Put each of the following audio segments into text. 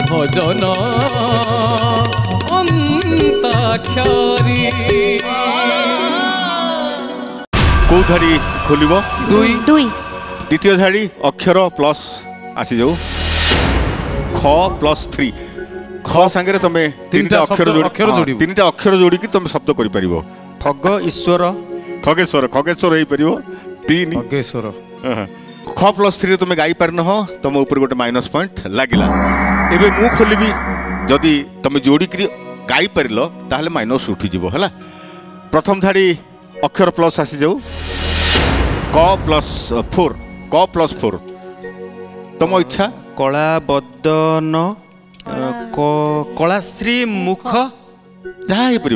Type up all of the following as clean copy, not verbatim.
भजन अंताक्षरी को धाड़ी खोलिबो दुई दुई द्वितीय धाड़ी अक्षर प्लस आसी जाऊ ख प्लस 3 ख सांगे तुम तीनटा अक्षर जोड़ी तुम शब्द कर पारिबो ठग ईश्वर खगेश्वर खगेश्वर हो पारिबो 3 खगेश्वर ख प्लस 3 तुम गाई पार न तुम ऊपर गोटे माइनस पॉइंट लागिला एबे मु खोलिबी जदि तुम जोड़ी करी गाई पारिलो ताहले माइनस उठी जिवो हला प्रथम धाड़ी अक्षर प्लस आसी जाऊ क प्लस 4 तुम इच्छा कला बदन कलाश्री मुख जहाँ हो पार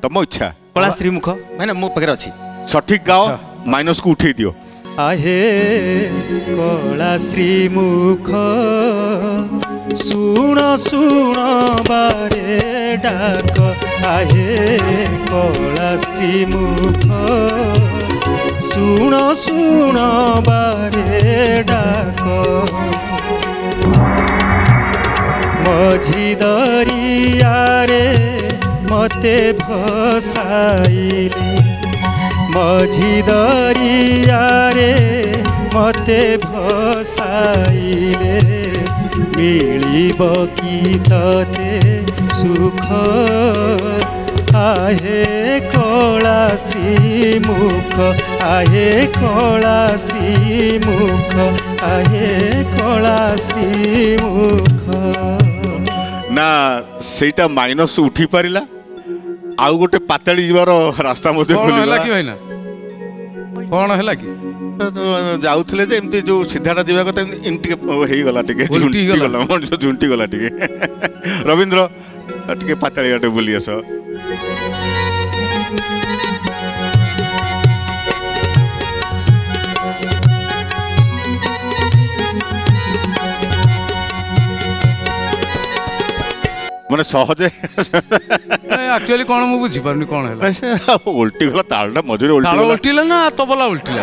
तुम इच्छा कलाश्री मुख मैंने मो पाखे अच्छी सठिक गाओ माइनस को उठे दियो आहे कलाश्री मुख सुण सुण बारे डाक आहे कलाश्री मुख सुण सुण बारे डाक मझी दरियारे मते भसाइले मझी दरियारे मते भसाइले मिलिब कि तते सुख आहे कलाश्री मुख आहे कलाश्री मुख आहे कलाश्री मुख ना सेटा माइनस उठी पारिला आउ गोटे पाताली जीवार रास्ता मते खोलिला कि भाईना कोन हैला कि जाउथले जे एमती जो सीधाटा दिबा कथा इनटी हेई गला टिके झुंटी गला मन जो झुंटी गला टिके रविंद्र टिके पाताली गाटे बोली आस माने सहजे एक्चुअली कोन मु बुझी परनी कोन हैला उल्टी गला तालटा मजूरी उल्टी ताल उल्टीला ना तबला उल्टीला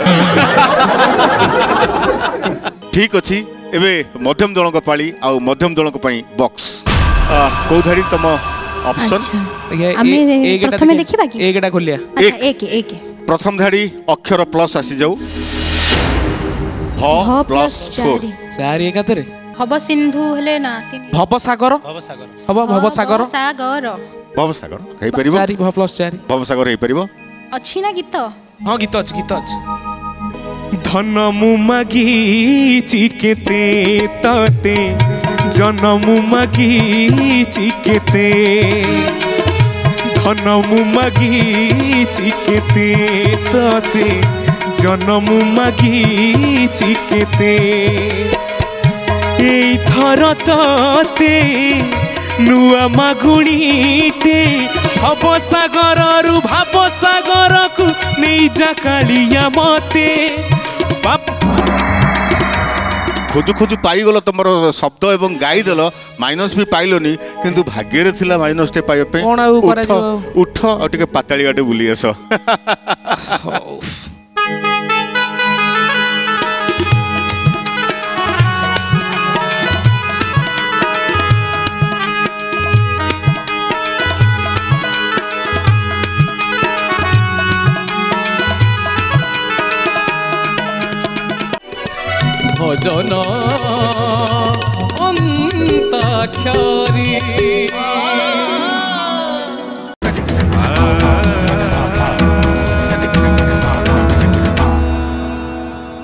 ठीक अछि एबे मध्यम दल को पाली आ मध्यम दल को पई बॉक्स को धाड़ी तुम ऑप्शन प्रथम देखिबा कि एकटा खोलिया एक प्रथम धाड़ी अक्षर प्लस आसी जाऊ भ प्लस 4 चार एकातरे भव सिंधु हेले ना भव सागर भव सागर हे परिबो 4 भ प्लस 4 भव सागर हे परिबो अछि ना गीत हां गीत अछि धन मु मागी चिकेते तते जनम मागी चिकेते धन मु मागी चिकेते तते जनम मागी चिकेते এই থর ততে নুয়া মাগুণীতে ভব সাগররু ভাব সাগরকু নেই যা কালিয়া মতে खुदु खुदु पाई गलो तुम शब्द एवं गाई देल माइनस भी पाइलोनी किंतु भाग्य रे थिला माइनस टे पाइबे पे उठ और टिके पाताली गाटे बुली आस भजन अंताक्षरी